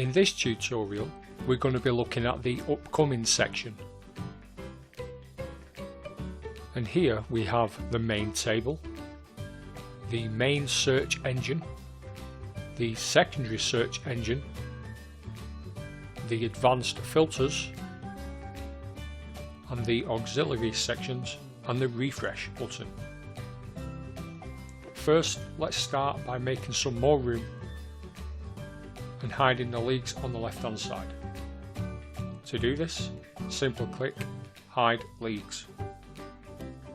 In this tutorial, we're going to be looking at the upcoming section. And here we have the main table, the main search engine, the secondary search engine, the advanced filters, and the auxiliary sections and the refresh button. First, let's start by making some more room and hiding the leagues on the left hand side. To do this, simply click Hide Leagues.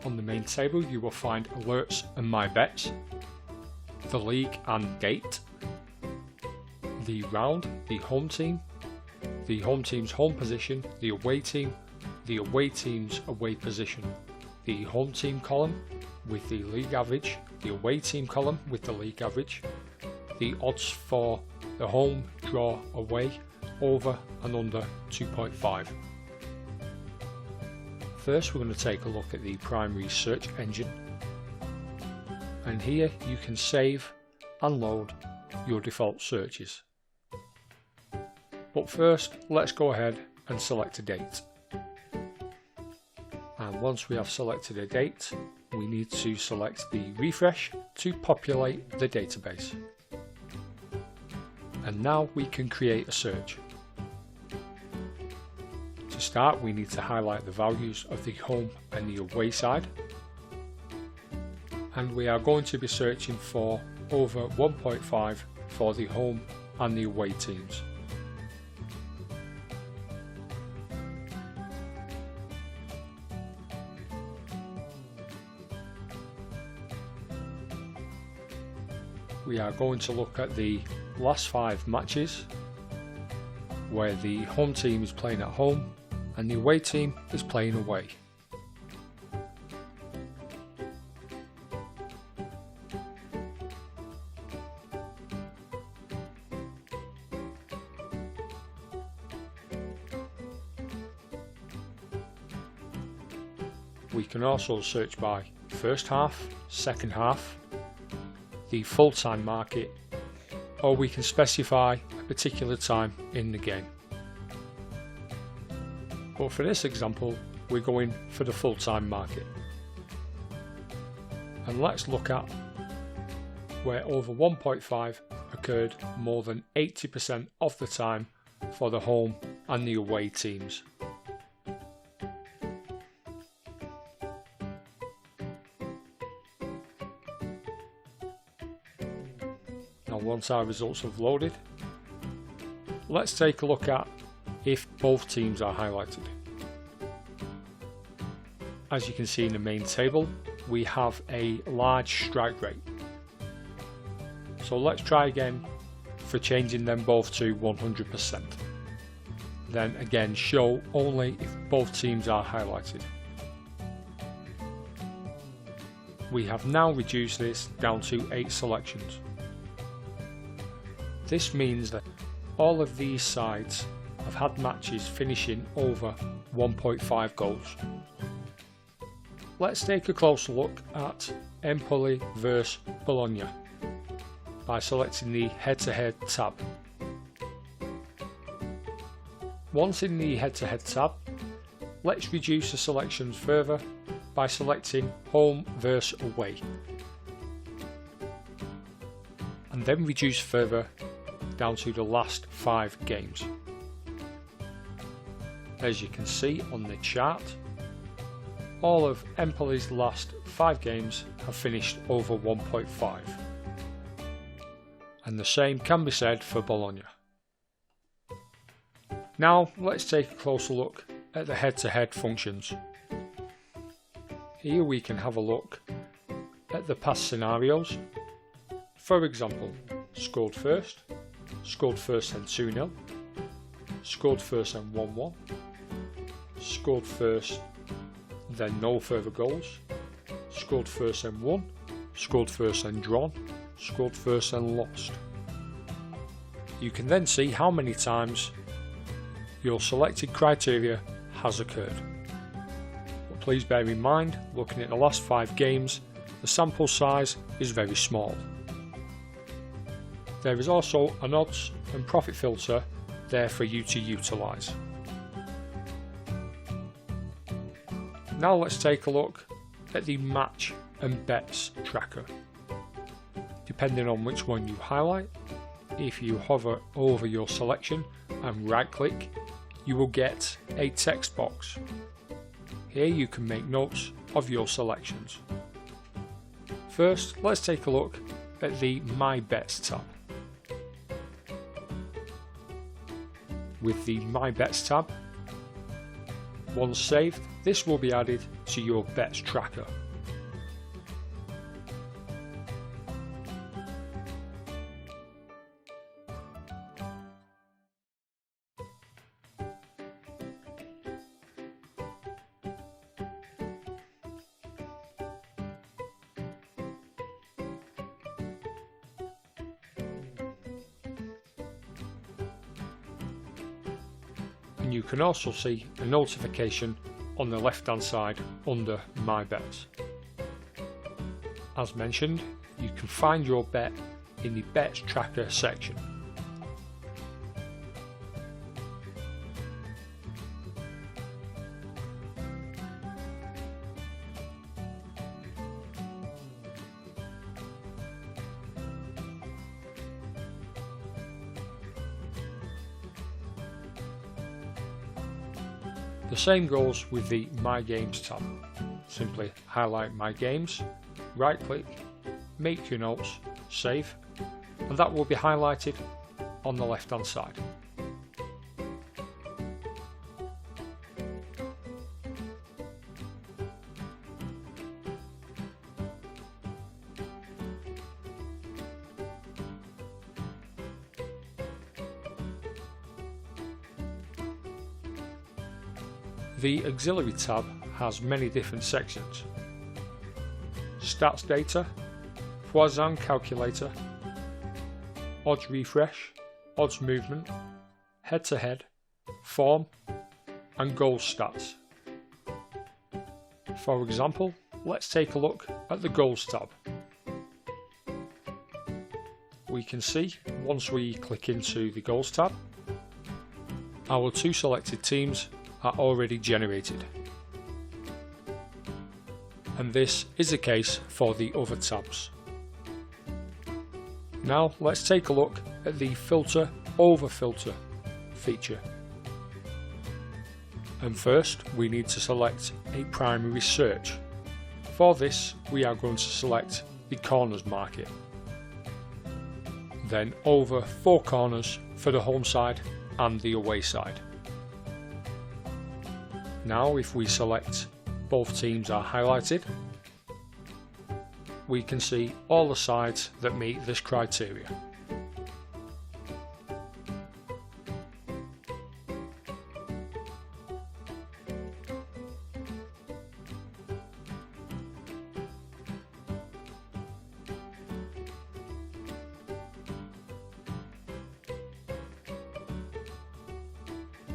On the main table you will find alerts and my bets, the league and date, the round, the home team's home position, the away team's away position, the home team column with the league average, the away team column with the league average, the odds for the home, draw, away, over and under 2.5. First we're going to take a look at the primary search engine, and here you can save and load your default searches. But first let's go ahead and select a date. And once we have selected a date, we need to select the refresh to populate the database. And now we can create a search. To start, we need to highlight the values of the home and the away side. And we are going to be searching for over 1.5 for the home and the away teams. We are going to look at the last 5 matches where the home team is playing at home and the away team is playing away. We can also search by first half, second half, the full-time market, or we can specify a particular time in the game. But for this example, we're going for the full-time market. And let's look at where over 1.5 occurred more than 80% of the time for the home and the away teams. Once our results have loaded, let's take a look at if both teams are highlighted. As you can see in the main table, we have a large strike rate. So let's try again for changing them both to 100%. Then again, show only if both teams are highlighted. We have now reduced this down to 8 selections. This means that all of these sides have had matches finishing over 1.5 goals. Let's take a closer look at Empoli vs Bologna by selecting the head-to-head tab. Once in the head-to-head tab, let's reduce the selections further by selecting home vs away, and then reduce further down to the last 5 games. As you can see on the chart, all of Empoli's last 5 games have finished over 1.5, and the same can be said for Bologna. Now let's take a closer look at the head-to-head functions. Here we can have a look at the past scenarios. For example, scored first and 2-0, scored first and 1-1, scored first then no further goals, scored first and won, scored first and drawn, scored first and lost. You can then see how many times your selected criteria has occurred. But please bear in mind, looking at the last 5 games, the sample size is very small. There is also an odds and profit filter there for you to utilise. Now let's take a look at the match and bets tracker. Depending on which one you highlight, if you hover over your selection and right click, you will get a text box. Here you can make notes of your selections. First, let's take a look at the My Bets tab. With the My Bets tab, once saved, this will be added to your bets tracker. And you can also see a notification on the left hand side under My Bets. As mentioned, you can find your bet in the Bets Tracker section. The same goes with the My Games tab. Simply highlight My Games, right click, make your notes, save, and that will be highlighted on the left hand side. The Auxiliary tab has many different sections: Stats Data, Voisin Calculator, Odds Refresh, Odds Movement, Head to Head, Form, and Goal Stats. For example, let's take a look at the Goals tab. We can see, once we click into the Goals tab, our two selected teams are already generated, and this is the case for the other tabs. Now let's take a look at the Filter Over Filter feature, and first we need to select a primary search. For this we are going to select the Corners market, then over 4 corners for the home side and the away side. Now if we select both teams are highlighted, we can see all the sides that meet this criteria.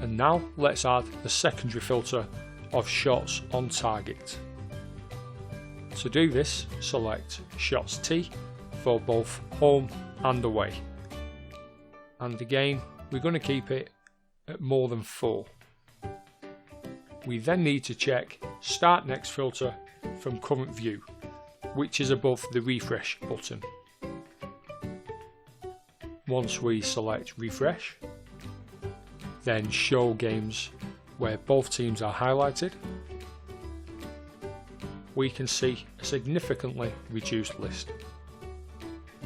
And now let's add the secondary filter of shots on target. To do this, select Shots T for both home and away. And again, we're going to keep it at more than 4. We then need to check Start Next Filter from Current View, which is above the Refresh button. Once we select Refresh, then Show Games where both teams are highlighted, we can see a significantly reduced list,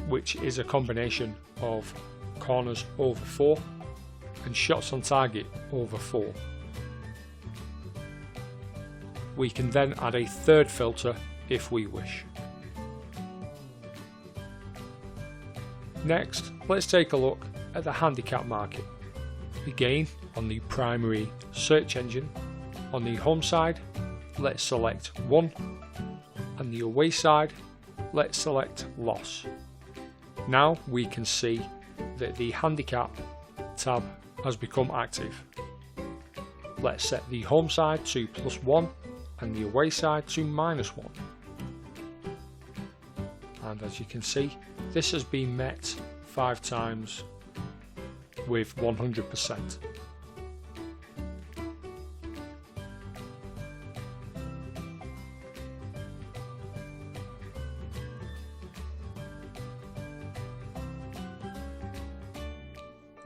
which is a combination of corners over 4 and shots on target over 4. We can then add a third filter if we wish. Next, let's take a look at the handicap market. Again, on the primary search engine, on the home side, let's select 1, and the away side, let's select loss. Now we can see that the handicap tab has become active. Let's set the home side to +1 and the away side to -1. And as you can see, this has been met 5 times with 100%.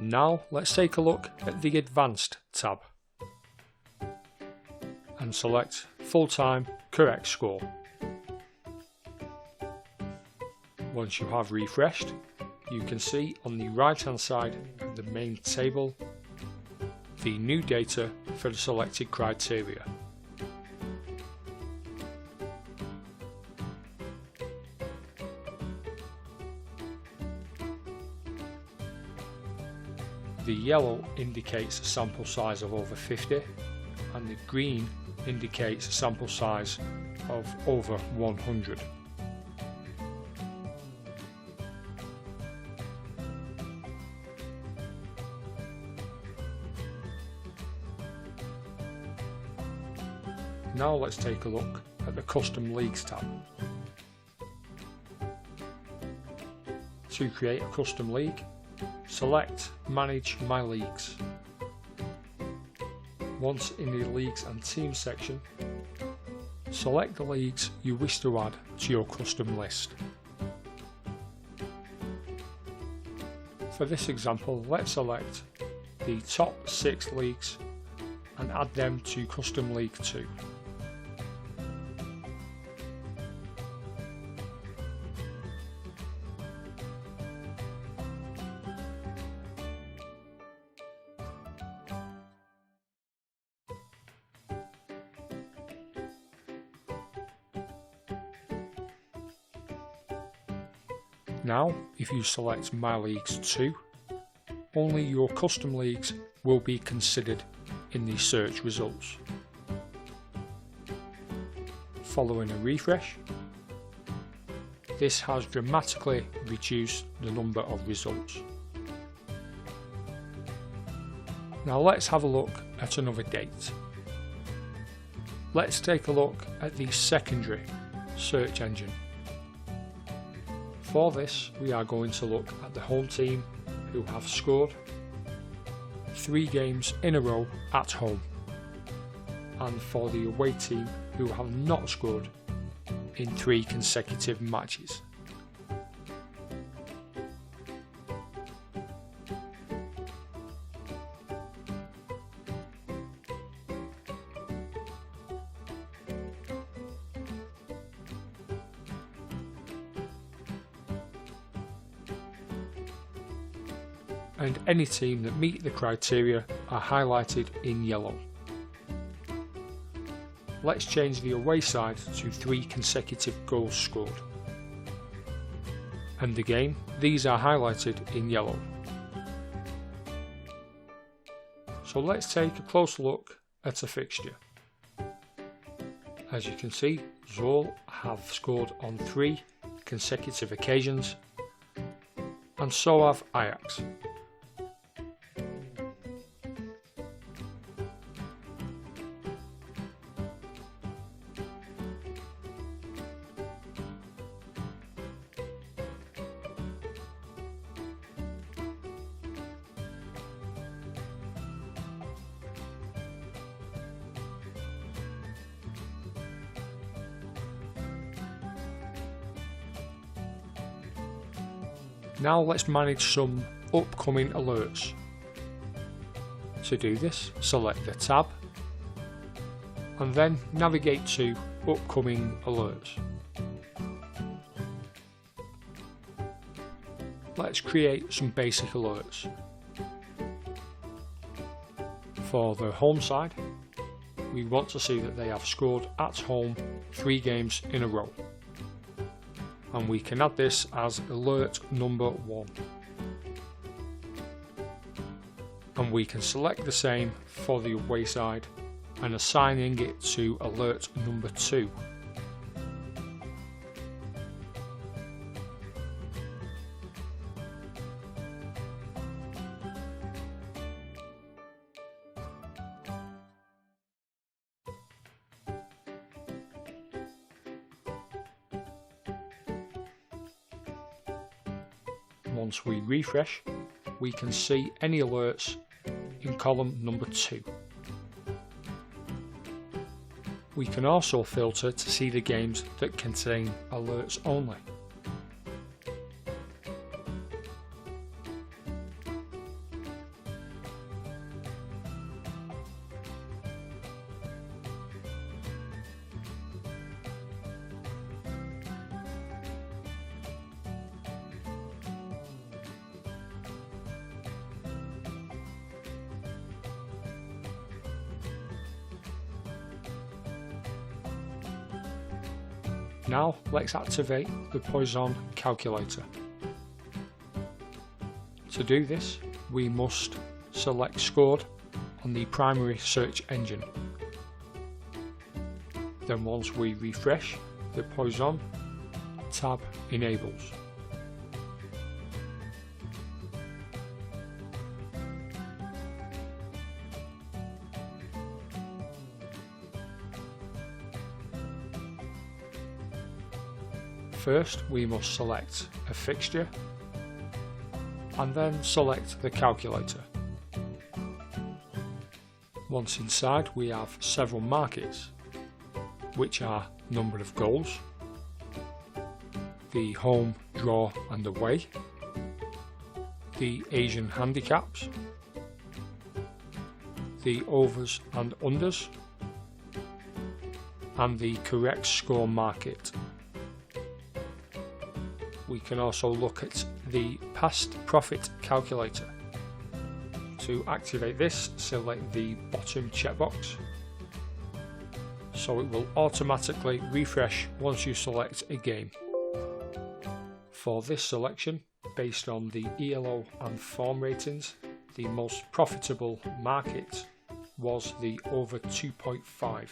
Now let's take a look at the Advanced tab and select Full-Time Correct Score. Once you have refreshed, you can see on the right hand side of the main table the new data for the selected criteria. The yellow indicates a sample size of over 50 and the green indicates a sample size of over 100. Now let's take a look at the Custom Leagues tab. To create a custom league, select Manage My Leagues. Once in the Leagues and Teams section, select the leagues you wish to add to your custom list. For this example, let's select the top 6 leagues and add them to Custom League 2. Now, if you select My Leagues 2, only your custom leagues will be considered in the search results. Following a refresh, this has dramatically reduced the number of results. Now let's have a look at another date. Let's take a look at the secondary search engine. For this, we are going to look at the home team who have scored 3 games in a row at home, and for the away team who have not scored in 3 consecutive matches. And any team that meet the criteria are highlighted in yellow. Let's change the away side to 3 consecutive goals scored. And again, these are highlighted in yellow. So let's take a closer look at a fixture. As you can see, Zwolle have scored on 3 consecutive occasions, and so have Ajax. Now let's manage some upcoming alerts. To do this, select the tab and then navigate to Upcoming Alerts. Let's create some basic alerts. For the home side, we want to see that they have scored at home 3 games in a row. And we can add this as alert number 1. And we can select the same for the away side and assigning it to alert number 2. Once we refresh, we can see any alerts in column number 2. We can also filter to see the games that contain alerts only. Now let's activate the Poison calculator. To do this, we must select Scored on the primary search engine. Then once we refresh, the Poison tab enables. First, we must select a fixture and then select the calculator. Once inside, we have several markets, which are number of goals, the home, draw and away, the Asian handicaps, the overs and unders, and the correct score market. We can also look at the past profit calculator. To activate this, select the bottom checkbox, so it will automatically refresh once you select a game. For this selection, based on the ELO and form ratings, the most profitable market was the over 2.5.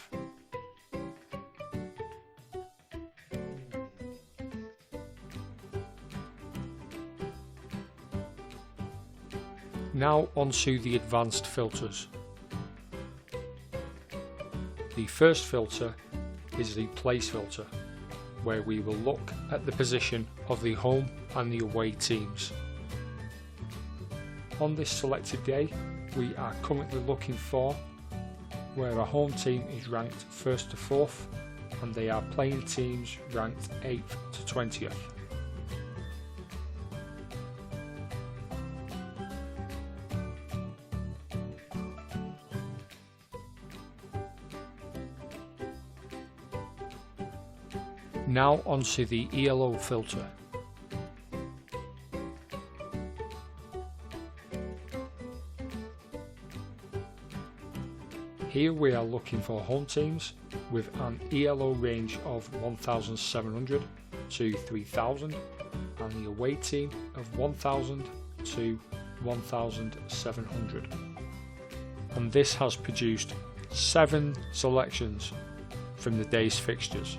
Now onto the advanced filters. The first filter is the place filter, where we will look at the position of the home and the away teams. On this selected day, we are currently looking for where a home team is ranked 1st to 4th and they are playing teams ranked 8th to 20th. Now onto the ELO filter. Here we are looking for home teams with an ELO range of 1,700 to 3,000 and the away team of 1,000 to 1,700. And this has produced 7 selections from the day's fixtures.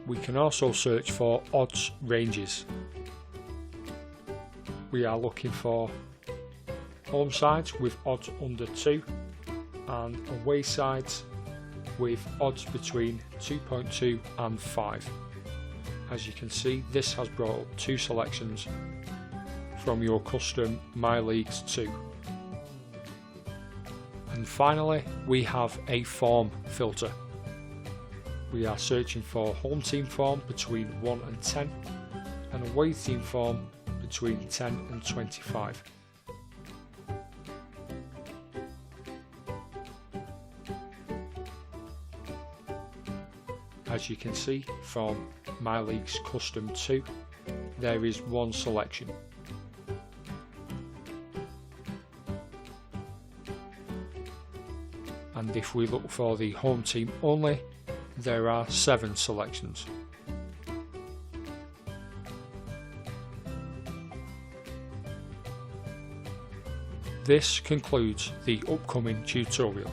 We can also search for odds ranges. We are looking for home sides with odds under 2 and away sides with odds between 2.2 and 5. As you can see, this has brought up 2 selections from your custom My Leagues 2. And finally, we have a form filter. We are searching for home team form between 1 and 10 and away team form between 10 and 25. As you can see from My Leagues Custom 2, there is 1 selection. And if we look for the home team only, there are 7 selections. This concludes the upcoming tutorial.